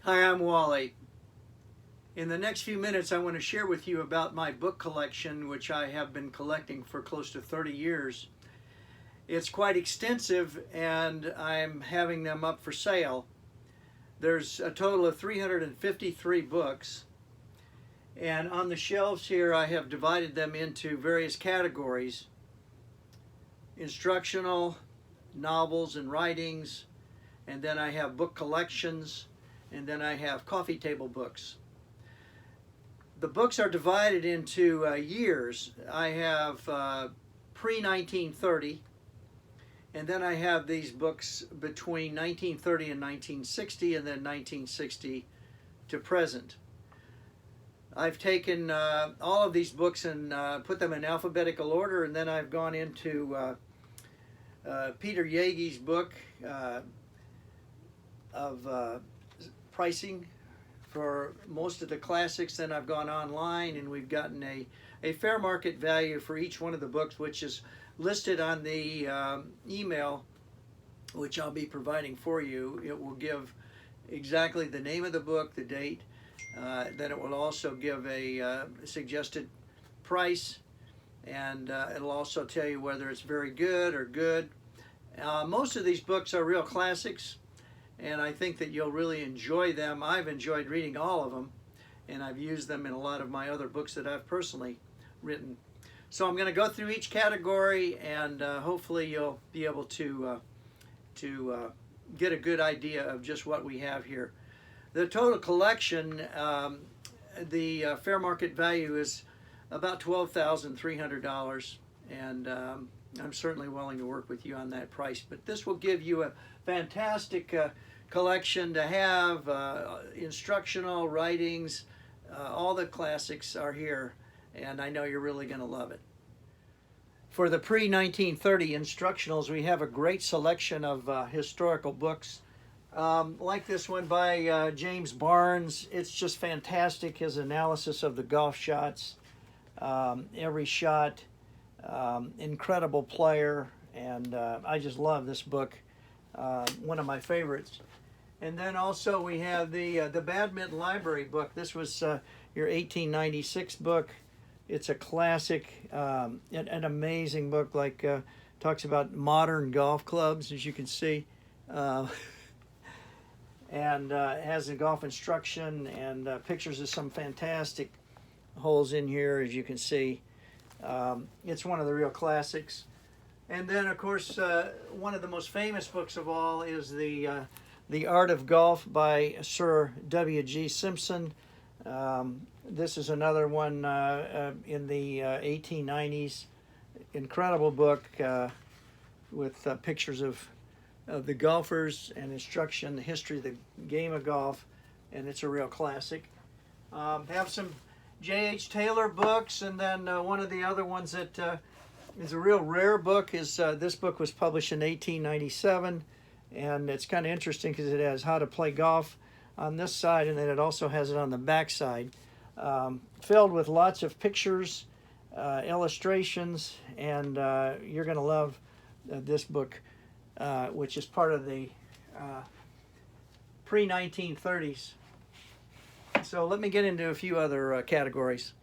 Hi, I'm Wally. In the next few minutes, I want to share with you about my book collection, which I have been collecting for close to 30 years. It's quite extensive, and I'm having them up for sale. There's a total of 353 books, and on the shelves here, I have divided them into various categories: instructional, novels and writings, and then I have book collections, and then I have coffee table books. The books are divided into years. I have pre-1930, and then I have these books between 1930 and 1960, and then 1960 to present. I've taken all of these books and put them in alphabetical order, and then I've gone into Peter Yeagy's book of pricing for most of the classics. Then I've gone online and we've gotten a fair market value for each one of the books, which is listed on the email which I'll be providing for you. It will give exactly the name of the book, the date, then it will also give a suggested price, and it'll also tell you whether it's very good or good. Most of these books are real classics, and I think that you'll really enjoy them. I've enjoyed reading all of them, and I've used them in a lot of my other books that I've personally written. So I'm going to go through each category, and hopefully you'll be able to get a good idea of just what we have here. The total collection, the fair market value is about $12,300, and I'm certainly willing to work with you on that price. But this will give you a fantastic collection to have. Instructional, writings, all the classics are here, and I know you're really going to love it. For the pre-1930 instructionals, we have a great selection of historical books, like this one by James Barnes. It's just fantastic, his analysis of the golf shots, every shot. Incredible player, and I just love this book. One of my favorites. And then also we have the Badminton Library book. This was your 1896 book. It's a classic, an amazing book. Like talks about modern golf clubs, as you can see, and has a golf instruction and pictures of some fantastic holes in here, as you can see. It's one of the real classics. And then, of course, one of the most famous books of all is The Art of Golf by Sir W.G. Simpson. This is another one in the 1890s. Incredible book with pictures of the golfers and instruction, the history of the game of golf, and it's a real classic. Have some J.H. Taylor books, and then one of the other ones that is a real rare book is this book was published in 1897, and it's kind of interesting because it has how to play golf on this side, and then it also has it on the back side, filled with lots of pictures, illustrations, and you're going to love this book, which is part of the pre-1930s. So let me get into a few other categories.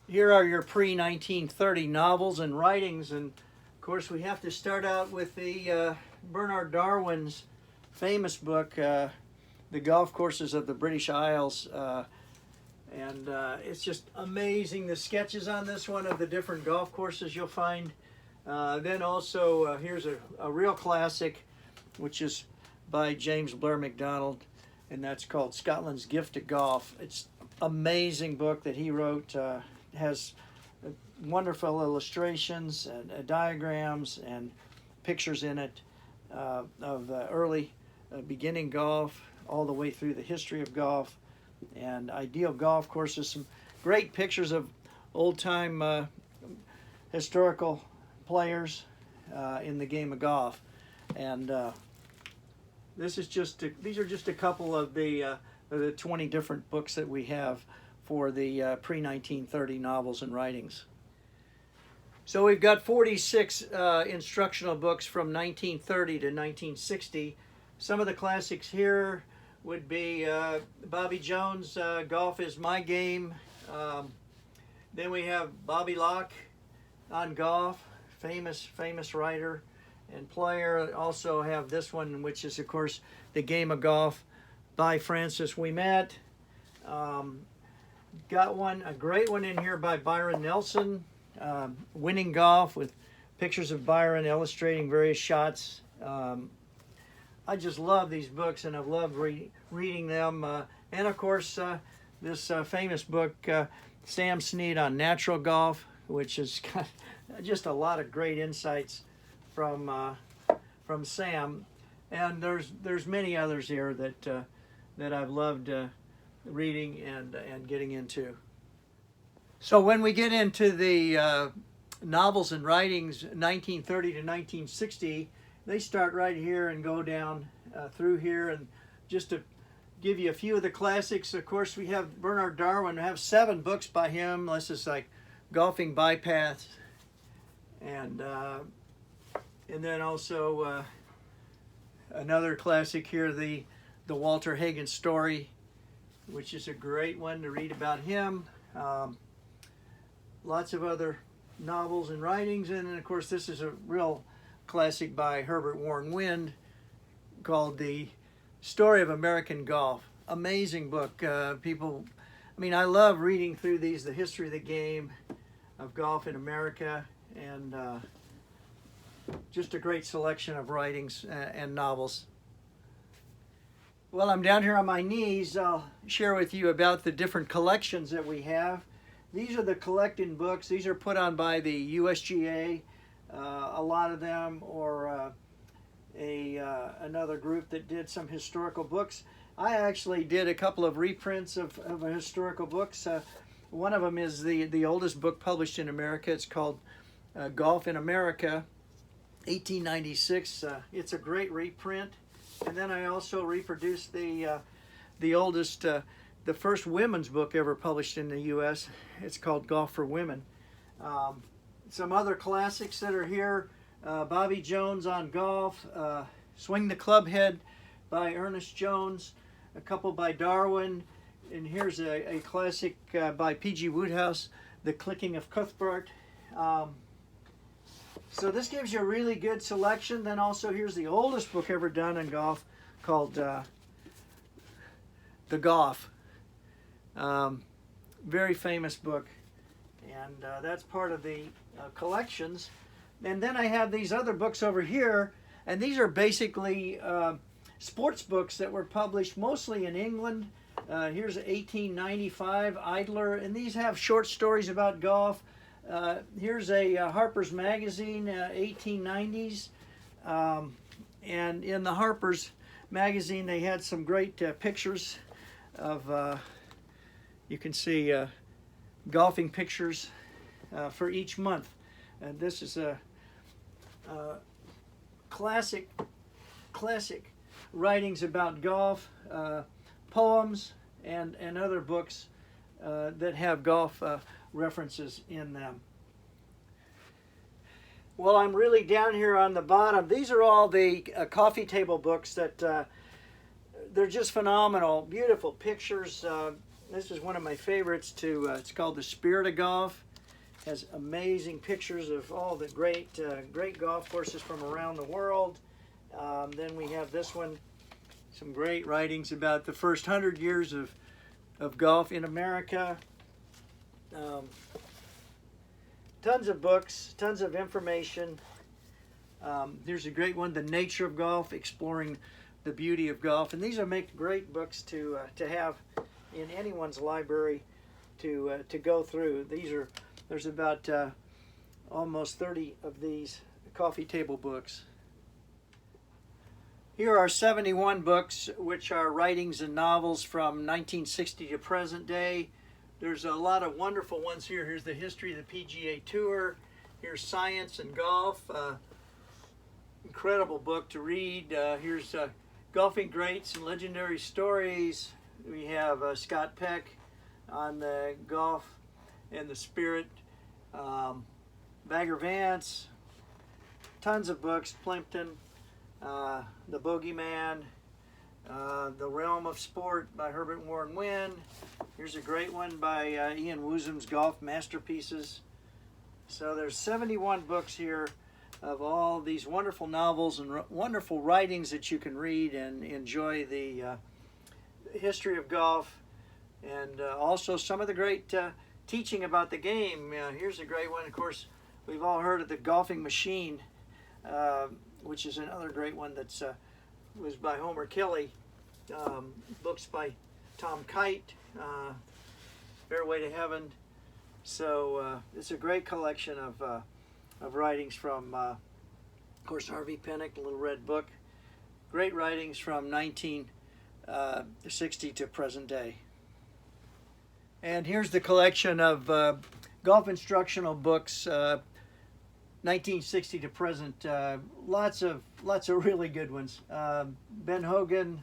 Here are your pre-1930 novels and writings, and of course we have to start out with the Bernard Darwin's famous book, The Golf Courses of the British Isles, and it's just amazing, the sketches on this one of the different golf courses you'll find. Then also here's a real classic, which is by James Blair Macdonald, and that's called Scotland's Gift to Golf. It's an amazing book that he wrote. Has wonderful illustrations and diagrams and pictures in it of early beginning golf all the way through the history of golf and ideal golf courses. Some great pictures of old-time historical players in the game of golf. And these are just a couple of the 20 different books that we have for the pre-1930 novels and writings. So we've got 46 instructional books from 1930 to 1960. Some of the classics here would be Bobby Jones, Golf is My Game. Then we have Bobby Locke on golf, famous writer and player. Also have this one, which is, of course, The Game of Golf by Francis Ouimet. Got one, a great one in here by Byron Nelson, Winning Golf, with pictures of Byron illustrating various shots. I just love these books, and I've loved reading them. And of course, this famous book, Sam Snead on Natural Golf, which has got just a lot of great insights from Sam. And there's many others here that I've loved reading and getting into. So when we get into the novels and writings, 1930 to 1960, they start right here and go down through here. And just to give you a few of the classics, of course, we have Bernard Darwin. We have 7 books by him. This is like Golfing Bypaths, and then also another classic here, the Walter Hagen story, which is a great one to read about him. Lots of other novels and writings, and then of course this is a real classic by Herbert Warren Wind called The Story of American Golf. Amazing book. I love reading through these, the history of the game of golf in America, and just a great selection of writings and novels. Well, I'm down here on my knees. I'll share with you about the different collections that we have. These are the collected books. These are put on by the USGA, a lot of them, or another group that did some historical books. I actually did a couple of reprints of historical books. One of them is the oldest book published in America. It's called Golf in America, 1896. It's a great reprint. And then I also reproduced the oldest, the first women's book ever published in the U.S. It's called Golf for Women. Some other classics that are here, Bobby Jones on Golf, Swing the Clubhead by Ernest Jones, a couple by Darwin, and here's a classic by P.G. Wodehouse, The Clicking of Cuthbert. So this gives you a really good selection. Then also here's the oldest book ever done in golf, called The Golf. Very famous book, and that's part of the collections. And then I have these other books over here, and these are basically sports books that were published mostly in England. Here's 1895, Idler, and these have short stories about golf. Here's a Harper's Magazine, 1890s, and in the Harper's Magazine they had some great pictures of, you can see golfing pictures for each month. And this is a classic writings about golf, poems, and other books that have golf references in them. Well, I'm really down here on the bottom. These are all the coffee table books that they're just phenomenal, beautiful pictures. This is one of my favorites too. It's called The Spirit of Golf. Has amazing pictures of all the great golf courses from around the world. Then we have this one, some great writings about the first 100 years of golf in America. Tons of books, tons of information. There's a great one, The Nature of Golf, exploring the beauty of golf. And these make great books to have in anyone's library to go through. There's about almost 30 of these coffee table books. Here are 71 books, which are writings and novels from 1960 to present day. There's a lot of wonderful ones here. Here's the history of the PGA Tour. Here's Science and Golf. Incredible book to read. Here's Golfing Greats and Legendary Stories. We have Scott Peck on the golf and the spirit. Bagger Vance. Tons of books. Plimpton. The Bogeyman. The Realm of Sport by Herbert Warren Wynn. Here's a great one by Ian Woosum's Golf Masterpieces. So there's 71 books here of all these wonderful novels and wonderful writings that you can read and enjoy the history of golf, and also some of the great teaching about the game. Here's a great one. Of course, we've all heard of The Golfing Machine, which is another great one that's was by Homer Kelly. Books by Tom Kite, Fairway to Heaven. So it's a great collection of writings from, of course, Harvey Penick, Little Red Book. Great writings from 1960 to present day. And here's the collection of golf instructional books, 1960 to present. Lots of really good ones. Ben Hogan,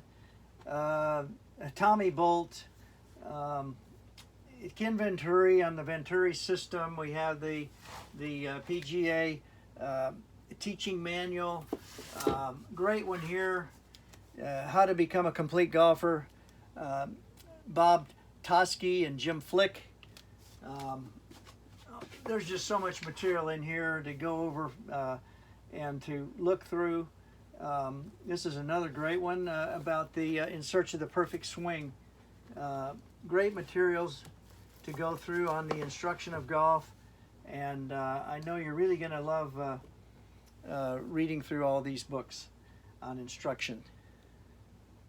Tommy Bolt, Ken Venturi on the Venturi system. We have the PGA teaching manual. Great one here. How to Become a Complete Golfer. Bob Toski and Jim Flick. There's just so much material in here to go over and to look through. This is another great one about the In Search of the Perfect Swing. Great materials to go through on the instruction of golf, and I know you're really going to love reading through all these books on instruction.